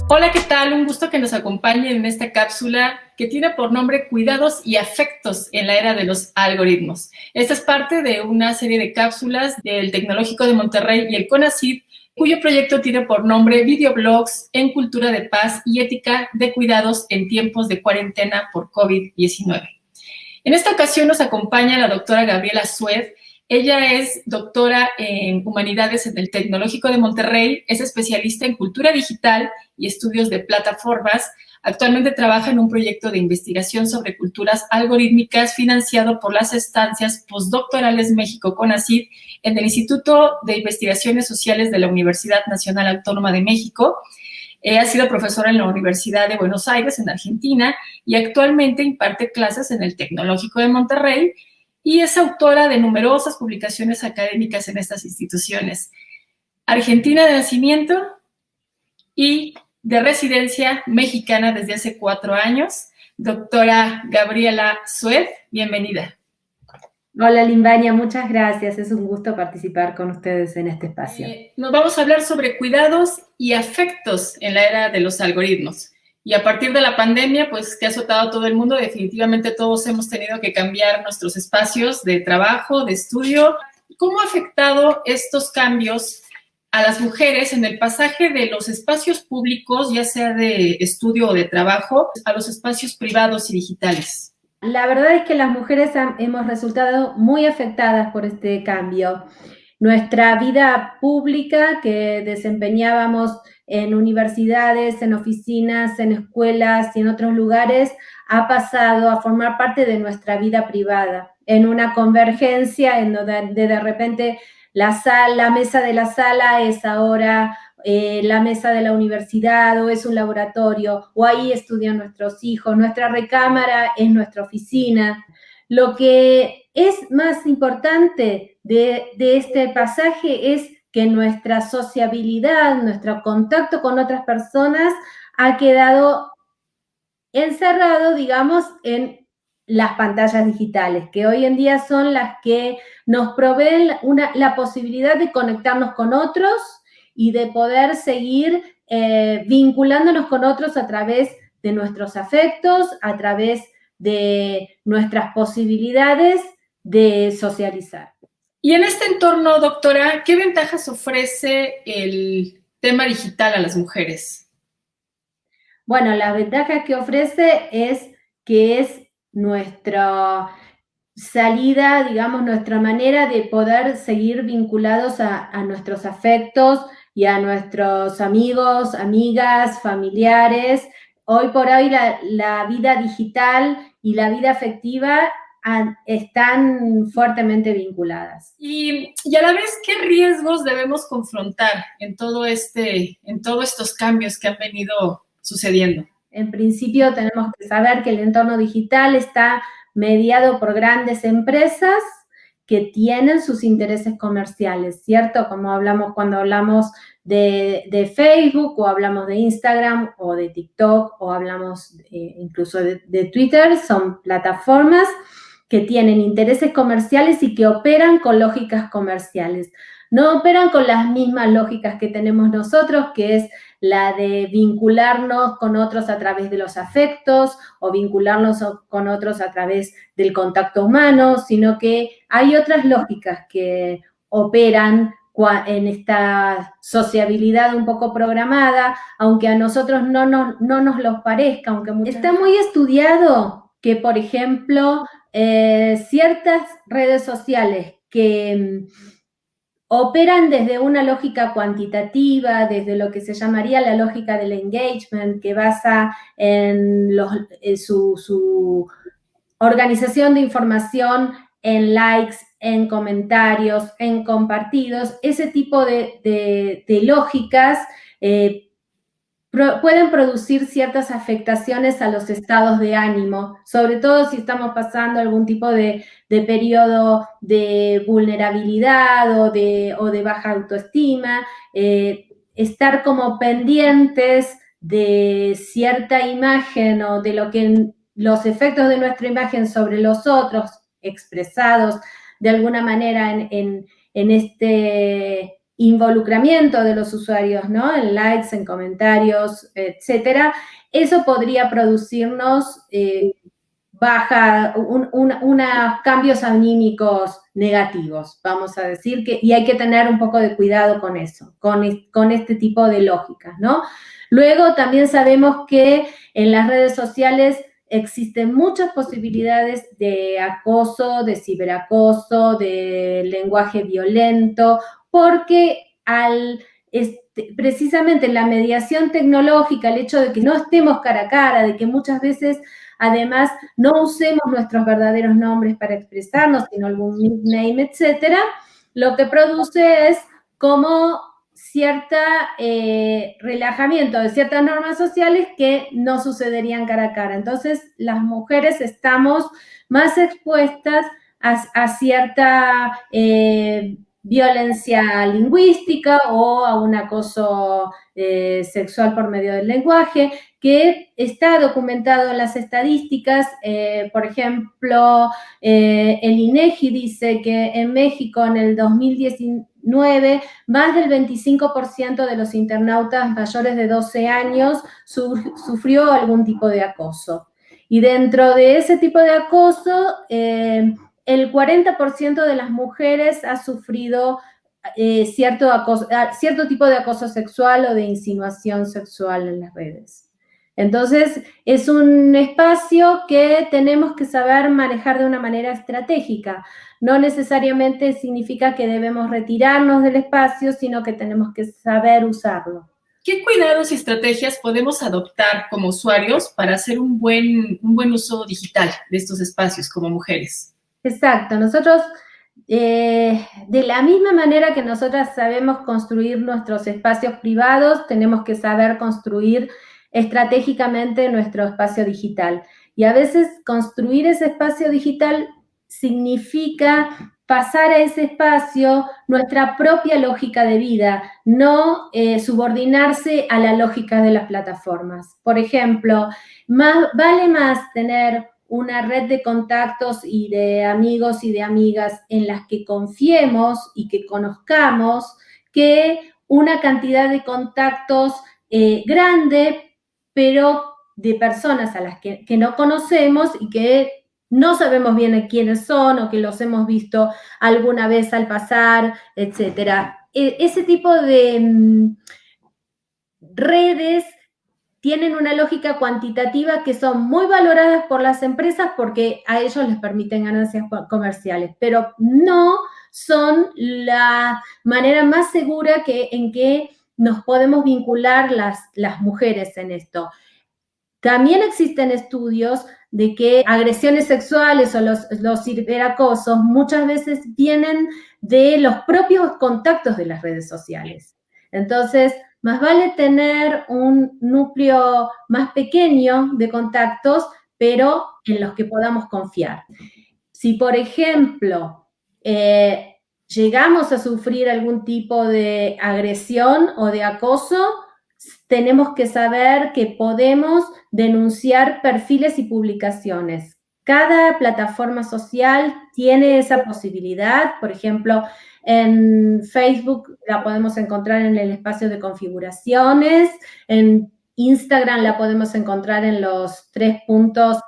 Hola, ¿qué tal? Un gusto que nos acompañen en esta cápsula que tiene por nombre Cuidados y afectos en la era de los algoritmos. Esta es parte de una serie de cápsulas del Tecnológico de Monterrey y el CONACYT, cuyo proyecto tiene por nombre Videoblogs en Cultura de Paz y Ética de Cuidados en tiempos de cuarentena por COVID-19. En esta ocasión nos acompaña la doctora Gabriela Sued. Ella es doctora en Humanidades en el Tecnológico de Monterrey, es especialista en cultura digital y estudios de plataformas. Actualmente trabaja en un proyecto de investigación sobre culturas algorítmicas financiado por las estancias postdoctorales México CONACYT en el Instituto de Investigaciones Sociales de la Universidad Nacional Autónoma de México. Ha sido profesora en la Universidad de Buenos Aires, en Argentina, y actualmente imparte clases en el Tecnológico de Monterrey y es autora de numerosas publicaciones académicas en estas instituciones. Argentina de nacimiento y de residencia mexicana desde hace 4 años. Doctora Gabriela Sued, bienvenida. Hola Limbania, muchas gracias. Es un gusto participar con ustedes en este espacio. Nos vamos a hablar sobre cuidados y afectos en la era de los algoritmos. Y a partir de la pandemia, pues que ha azotado a todo el mundo, definitivamente todos hemos tenido que cambiar nuestros espacios de trabajo, de estudio. ¿Cómo ha afectado estos cambios a las mujeres en el pasaje de los espacios públicos, ya sea de estudio o de trabajo, a los espacios privados y digitales? La verdad es que las mujeres hemos resultado muy afectadas por este cambio. Nuestra vida pública que desempeñábamos en universidades, en oficinas, en escuelas y en otros lugares ha pasado a formar parte de nuestra vida privada, en una convergencia en donde de repente la mesa de la sala es ahora la mesa de la universidad o es un laboratorio o ahí estudian nuestros hijos, nuestra recámara es nuestra oficina. Lo que es más importante de este pasaje es que nuestra sociabilidad, nuestro contacto con otras personas ha quedado encerrado, digamos, en las pantallas digitales, que hoy en día son las que nos proveen la posibilidad de conectarnos con otros y de poder seguir vinculándonos con otros a través de nuestros afectos, a través de nuestras posibilidades de socializar. Y en este entorno, doctora, ¿qué ventajas ofrece el tema digital a las mujeres? Bueno, la ventaja que ofrece es que es nuestra salida, digamos, nuestra manera de poder seguir vinculados a nuestros afectos y a nuestros amigos, amigas, familiares. Hoy por hoy la vida digital y la vida afectiva están fuertemente vinculadas. Y a la vez, ¿qué riesgos debemos confrontar en todos estos cambios que han venido sucediendo? En principio tenemos que saber que el entorno digital está mediado por grandes empresas que tienen sus intereses comerciales, ¿cierto? Como hablamos cuando hablamos de Facebook o hablamos de Instagram o de TikTok o hablamos incluso de Twitter, son plataformas que tienen intereses comerciales y que operan con lógicas comerciales. No operan con las mismas lógicas que tenemos nosotros, que es la de vincularnos con otros a través de los afectos o vincularnos con otros a través del contacto humano, sino que hay otras lógicas que operan en esta sociabilidad un poco programada, aunque a nosotros no nos lo parezca, aunque está muy estudiado que, por ejemplo, ciertas redes sociales que operan desde una lógica cuantitativa, desde lo que se llamaría la lógica del engagement, que basa en su organización de información en likes, en comentarios, en compartidos. Ese tipo de lógicas pueden producir ciertas afectaciones a los estados de ánimo, sobre todo si estamos pasando algún tipo de periodo de vulnerabilidad o de baja autoestima, estar como pendientes de cierta imagen o de lo que los efectos de nuestra imagen sobre los otros expresados de alguna manera en este involucramiento de los usuarios, ¿no? En likes, en comentarios, etcétera, eso podría producirnos unos cambios anímicos negativos, vamos a decir, y hay que tener un poco de cuidado con eso, con este tipo de lógicas, ¿no? Luego también sabemos que en las redes sociales existen muchas posibilidades de acoso, de ciberacoso, de lenguaje violento, porque precisamente la mediación tecnológica, el hecho de que no estemos cara a cara, de que muchas veces además no usemos nuestros verdaderos nombres para expresarnos, sino algún nickname, etcétera, lo que produce es como cierta relajamiento de ciertas normas sociales que no sucederían cara a cara. Entonces, las mujeres estamos más expuestas a cierta violencia lingüística o a un acoso sexual por medio del lenguaje, que está documentado en las estadísticas. Por ejemplo, el INEGI dice que en México en el 2019 más del 25% de los internautas mayores de 12 años sufrió algún tipo de acoso. Y dentro de ese tipo de acoso, el 40% de las mujeres ha sufrido cierto tipo de acoso sexual o de insinuación sexual en las redes. Entonces, es un espacio que tenemos que saber manejar de una manera estratégica. No necesariamente significa que debemos retirarnos del espacio, sino que tenemos que saber usarlo. ¿Qué cuidados y estrategias podemos adoptar como usuarios para hacer un buen uso digital de estos espacios como mujeres? Exacto. Nosotros, de la misma manera que nosotras sabemos construir nuestros espacios privados, tenemos que saber construir estratégicamente nuestro espacio digital. Y a veces construir ese espacio digital significa pasar a ese espacio nuestra propia lógica de vida, no subordinarse a la lógica de las plataformas. Por ejemplo, vale más tener una red de contactos y de amigos y de amigas en las que confiemos y que conozcamos que una cantidad de contactos grande, pero de personas a las que no conocemos y que no sabemos bien quiénes son o que los hemos visto alguna vez al pasar, etcétera. Ese tipo de redes tienen una lógica cuantitativa que son muy valoradas por las empresas porque a ellos les permiten ganancias comerciales, pero no son la manera más segura en que nos podemos vincular las mujeres en esto. También existen estudios de que agresiones sexuales o los ciberacosos muchas veces vienen de los propios contactos de las redes sociales. Entonces, más vale tener un núcleo más pequeño de contactos, pero en los que podamos confiar. Si, por ejemplo, llegamos a sufrir algún tipo de agresión o de acoso, tenemos que saber que podemos denunciar perfiles y publicaciones. Cada plataforma social tiene esa posibilidad. Por ejemplo, en Facebook la podemos encontrar en el espacio de configuraciones, en Instagram la podemos encontrar en los 3 puntos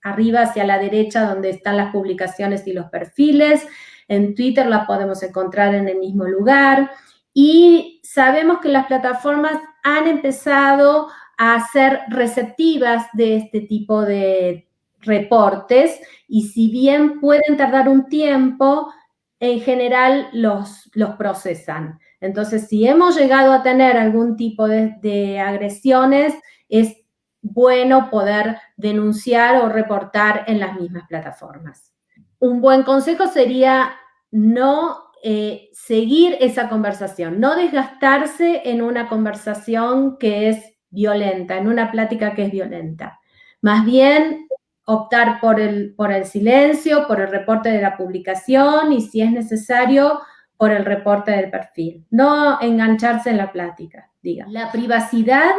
arriba hacia la derecha donde están las publicaciones y los perfiles. En Twitter la podemos encontrar en el mismo lugar. Y sabemos que las plataformas han empezado a ser receptivas de este tipo de reportes y si bien pueden tardar un tiempo, en general los procesan. Entonces, si hemos llegado a tener algún tipo de agresiones, es bueno poder denunciar o reportar en las mismas plataformas. Un buen consejo sería no seguir esa conversación, no desgastarse en una conversación que es violenta, en una plática que es violenta. Más bien, optar por el silencio, por el reporte de la publicación y, si es necesario, por el reporte del perfil. No engancharse en la plática, diga. La privacidad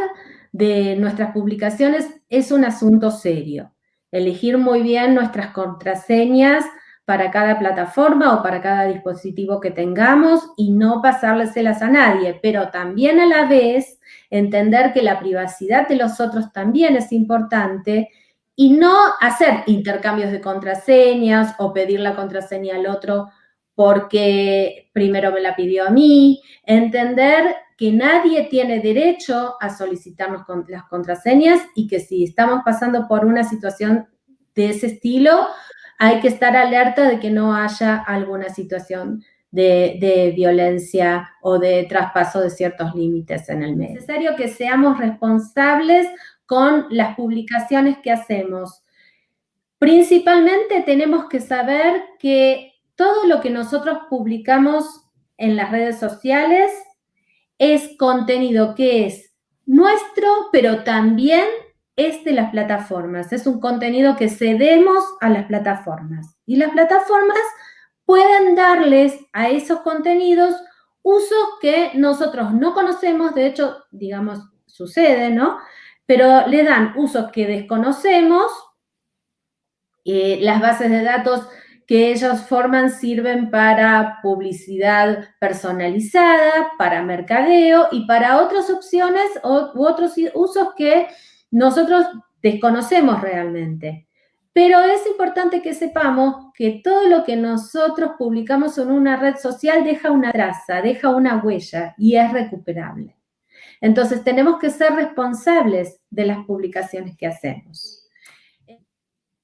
de nuestras publicaciones es un asunto serio. Elegir muy bien nuestras contraseñas para cada plataforma o para cada dispositivo que tengamos y no pasárselas a nadie, pero también a la vez entender que la privacidad de los otros también es importante y no hacer intercambios de contraseñas o pedir la contraseña al otro porque primero me la pidió a mí, entender que nadie tiene derecho a solicitarnos las contraseñas y que si estamos pasando por una situación de ese estilo, hay que estar alerta de que no haya alguna situación de violencia o de traspaso de ciertos límites en el medio. Es necesario que seamos responsables con las publicaciones que hacemos. Principalmente tenemos que saber que todo lo que nosotros publicamos en las redes sociales es contenido que es nuestro, pero también es de las plataformas. Es un contenido que cedemos a las plataformas. Y las plataformas pueden darles a esos contenidos usos que nosotros no conocemos, de hecho, digamos, sucede, ¿no? Pero le dan usos que desconocemos. Las bases de datos que ellos forman sirven para publicidad personalizada, para mercadeo y para otras opciones u otros usos que nosotros desconocemos realmente. Pero es importante que sepamos que todo lo que nosotros publicamos en una red social deja una traza, deja una huella y es recuperable. Entonces tenemos que ser responsables de las publicaciones que hacemos.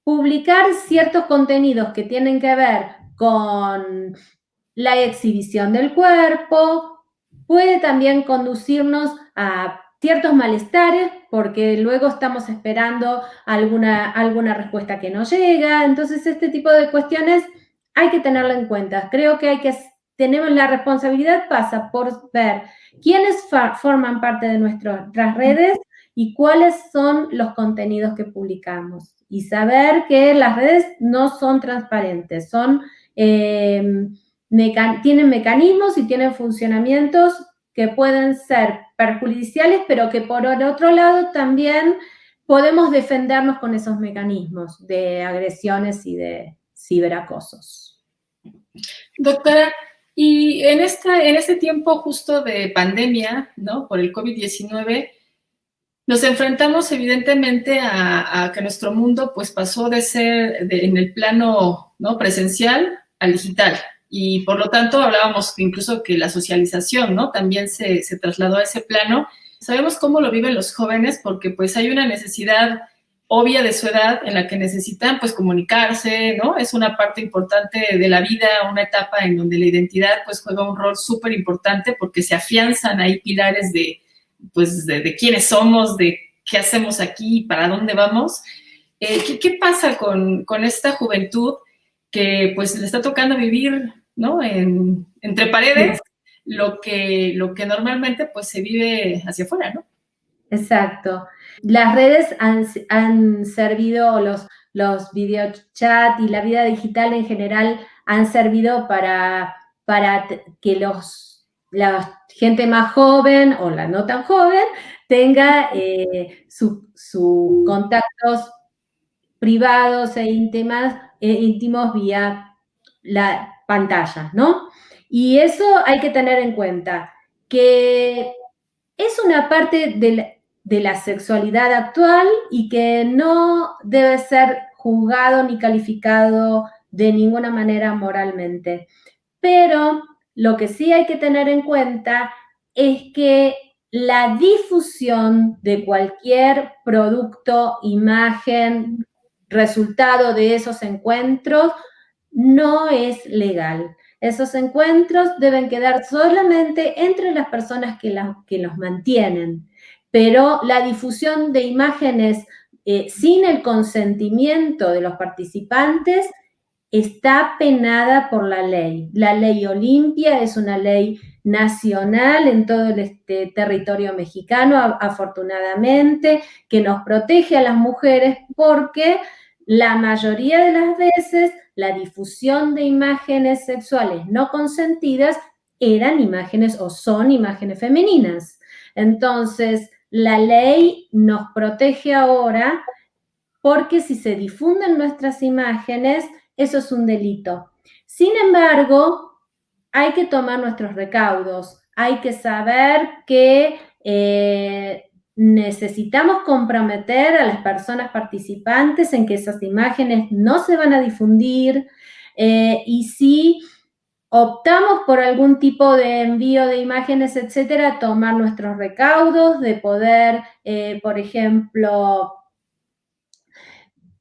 Publicar ciertos contenidos que tienen que ver con la exhibición del cuerpo puede también conducirnos a ciertos malestares porque luego estamos esperando alguna respuesta que no llega. Entonces, este tipo de cuestiones hay que tenerlo en cuenta. Creo que tenemos la responsabilidad pasa por ver quiénes forman parte de nuestras redes y cuáles son los contenidos que publicamos. Y saber que las redes no son transparentes, tienen mecanismos y tienen funcionamientos que pueden ser perjudiciales, pero que por otro lado también podemos defendernos con esos mecanismos de agresiones y de ciberacosos. Doctora, y en este tiempo justo de pandemia, ¿no? Por el COVID-19, nos enfrentamos evidentemente a que nuestro mundo pues pasó de ser en el plano, ¿no?, presencial al digital, y por lo tanto hablábamos incluso que la socialización, ¿no?, también se trasladó a ese plano. Sabemos cómo lo viven los jóvenes porque pues hay una necesidad obvia de su edad en la que necesitan pues comunicarse, ¿no? Es una parte importante de la vida, una etapa en donde la identidad pues juega un rol súper importante porque se afianzan ahí pilares de quiénes somos, de qué hacemos aquí, para dónde vamos. ¿Qué pasa con esta juventud que pues le está tocando vivir, ¿no?, entre paredes lo que normalmente pues se vive hacia afuera, ¿no? Exacto. Las redes han servido, los videochat y la vida digital en general han servido para que la gente más joven o la no tan joven tenga sus contactos privados e íntimos vía la pantalla, ¿no? Y eso hay que tener en cuenta, que es una parte de la sexualidad actual y que no debe ser juzgado ni calificado de ninguna manera moralmente. Pero lo que sí hay que tener en cuenta es que la difusión de cualquier producto, imagen, resultado de esos encuentros no es legal. Esos encuentros deben quedar solamente entre las personas que los mantienen, pero la difusión de imágenes sin el consentimiento de los participantes está penada por la ley. La ley Olimpia es una ley nacional en todo el territorio mexicano, afortunadamente, que nos protege a las mujeres porque la mayoría de las veces la difusión de imágenes sexuales no consentidas eran imágenes o son imágenes femeninas. Entonces, la ley nos protege ahora porque si se difunden nuestras imágenes, eso es un delito. Sin embargo, hay que tomar nuestros recaudos, hay que saber que necesitamos comprometer a las personas participantes en que esas imágenes no se van a difundir y si optamos por algún tipo de envío de imágenes, etcétera, tomar nuestros recaudos, de poder, por ejemplo,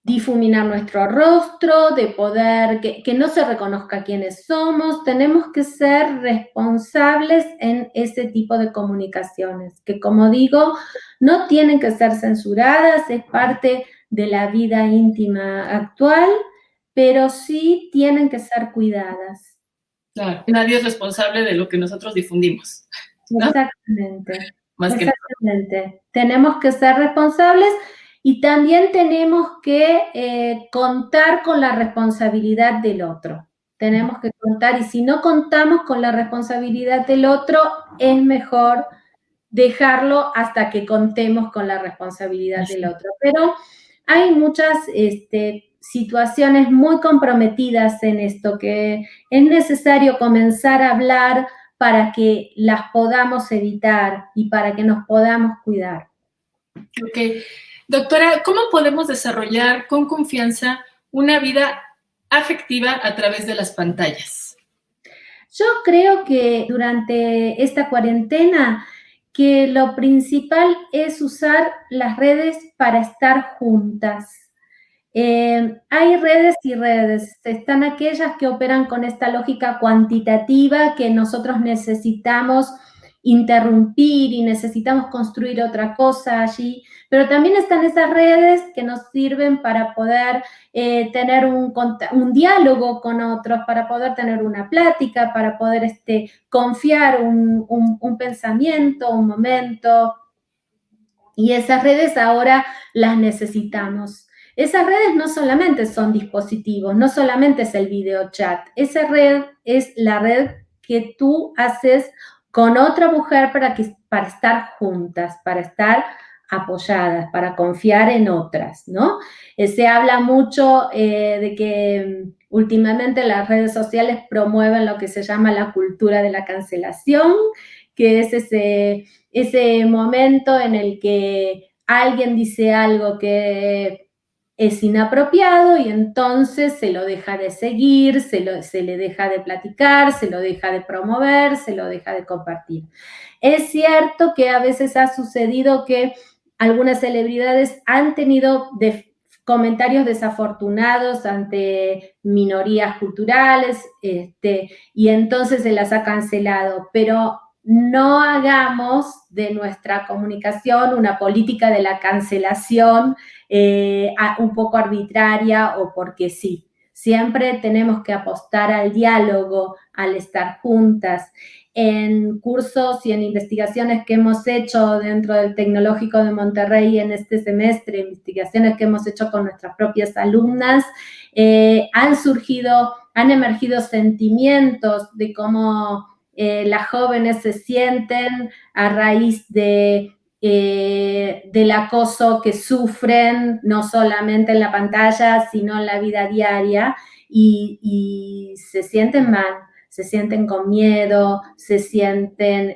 difuminar nuestro rostro, de poder que no se reconozca quiénes somos. Tenemos que ser responsables en ese tipo de comunicaciones, que como digo, no tienen que ser censuradas, es parte de la vida íntima actual, pero sí tienen que ser cuidadas. Claro, nadie es responsable de lo que nosotros difundimos, ¿no? Exactamente. Más que Exactamente. Tenemos que ser responsables y también tenemos que contar con la responsabilidad del otro. Tenemos que contar, y si no contamos con la responsabilidad del otro, es mejor dejarlo hasta que contemos con la responsabilidad del otro. Pero hay muchas situaciones muy comprometidas en esto, que es necesario comenzar a hablar para que las podamos evitar y para que nos podamos cuidar. Ok. Doctora, ¿cómo podemos desarrollar con confianza una vida afectiva a través de las pantallas? Yo creo que durante esta cuarentena que lo principal es usar las redes para estar juntas. Hay redes y redes. Están aquellas que operan con esta lógica cuantitativa que nosotros necesitamos interrumpir y necesitamos construir otra cosa allí, pero también están esas redes que nos sirven para poder tener un diálogo con otros, para poder tener una plática, para poder confiar un pensamiento, un momento, y esas redes ahora las necesitamos. Esas redes no solamente son dispositivos, no solamente es el video chat, esa red es la red que tú haces con otra mujer para estar juntas, para estar apoyadas, para confiar en otras, ¿no? Se habla mucho de que últimamente las redes sociales promueven lo que se llama la cultura de la cancelación, que es ese momento en el que alguien dice algo que es inapropiado y entonces se lo deja de seguir, se le deja de platicar, se lo deja de promover, se lo deja de compartir. Es cierto que a veces ha sucedido que algunas celebridades han tenido comentarios desafortunados ante minorías culturales, y entonces se las ha cancelado, pero no hagamos de nuestra comunicación una política de la cancelación un poco arbitraria o porque sí. Siempre tenemos que apostar al diálogo, al estar juntas. En cursos y en investigaciones que hemos hecho dentro del Tecnológico de Monterrey en este semestre, investigaciones que hemos hecho con nuestras propias alumnas, han emergido sentimientos de cómo las jóvenes se sienten a raíz del acoso que sufren, no solamente en la pantalla, sino en la vida diaria, y se sienten mal, se sienten con miedo, se sienten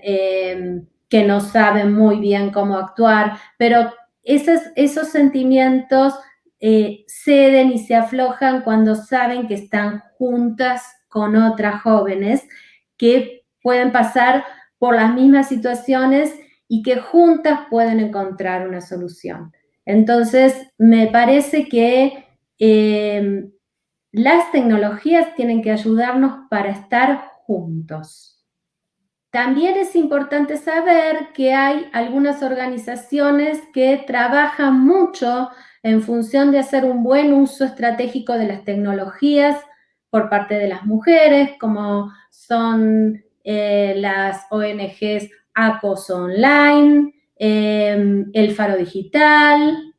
que no saben muy bien cómo actuar, pero esos sentimientos ceden y se aflojan cuando saben que están juntas con otras jóvenes que pueden pasar por las mismas situaciones y que juntas pueden encontrar una solución. Entonces, me parece que las tecnologías tienen que ayudarnos para estar juntos. También es importante saber que hay algunas organizaciones que trabajan mucho en función de hacer un buen uso estratégico de las tecnologías por parte de las mujeres, como son las ONGs ACOS Online, El Faro Digital,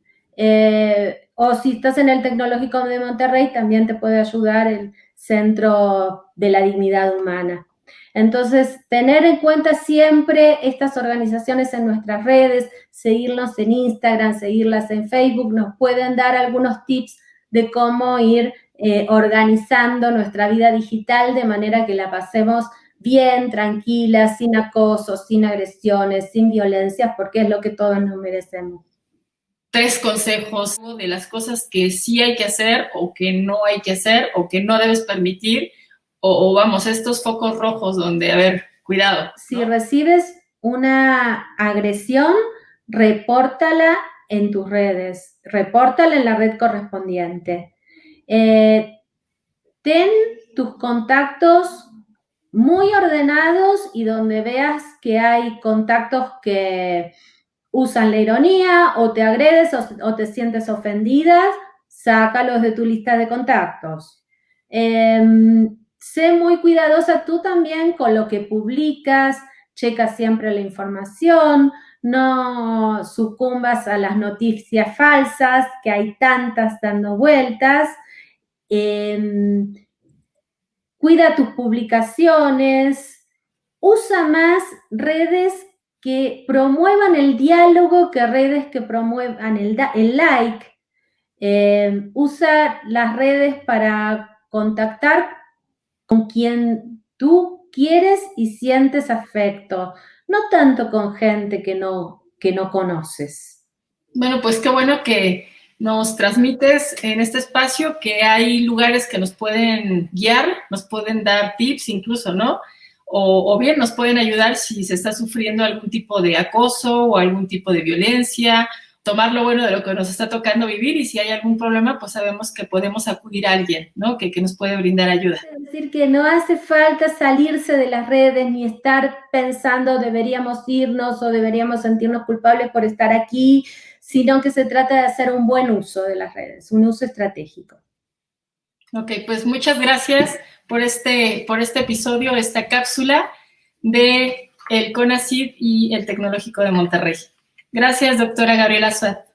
o si estás en el Tecnológico de Monterrey, también te puede ayudar el Centro de la Dignidad Humana. Entonces, tener en cuenta siempre estas organizaciones en nuestras redes, seguirnos en Instagram, seguirlas en Facebook, nos pueden dar algunos tips de cómo ir organizando nuestra vida digital de manera que la pasemos bien, tranquila, sin acoso, sin agresiones, sin violencias, porque es lo que todos nos merecemos. 3 consejos de las cosas que sí hay que hacer o que no hay que hacer o que no debes permitir o vamos, estos focos rojos donde, a ver, cuidado, ¿no? Si recibes una agresión, repórtala en tus redes, repórtala en la red correspondiente. Ten tus contactos muy ordenados y donde veas que hay contactos que usan la ironía o te agredes o te sientes ofendidas, sácalos de tu lista de contactos. Sé muy cuidadosa tú también con lo que publicas, checa siempre la información, no sucumbas a las noticias falsas, que hay tantas dando vueltas. Cuida tus publicaciones, usa más redes que promuevan el diálogo que redes que promuevan el like. Usa las redes para contactar con quien tú quieres y sientes afecto, no tanto con gente que no conoces. Bueno, pues qué bueno que nos transmites en este espacio que hay lugares que nos pueden guiar, nos pueden dar tips incluso, ¿no? O bien nos pueden ayudar si se está sufriendo algún tipo de acoso o algún tipo de violencia, tomar lo bueno de lo que nos está tocando vivir y si hay algún problema, pues sabemos que podemos acudir a alguien, ¿no? Que nos puede brindar ayuda. Es decir, que no hace falta salirse de las redes ni estar pensando deberíamos irnos o deberíamos sentirnos culpables por estar aquí, sino que se trata de hacer un buen uso de las redes, un uso estratégico. Ok, pues muchas gracias por este episodio, esta cápsula de el CONACYT y el Tecnológico de Monterrey. Gracias, doctora Gabriela Suárez.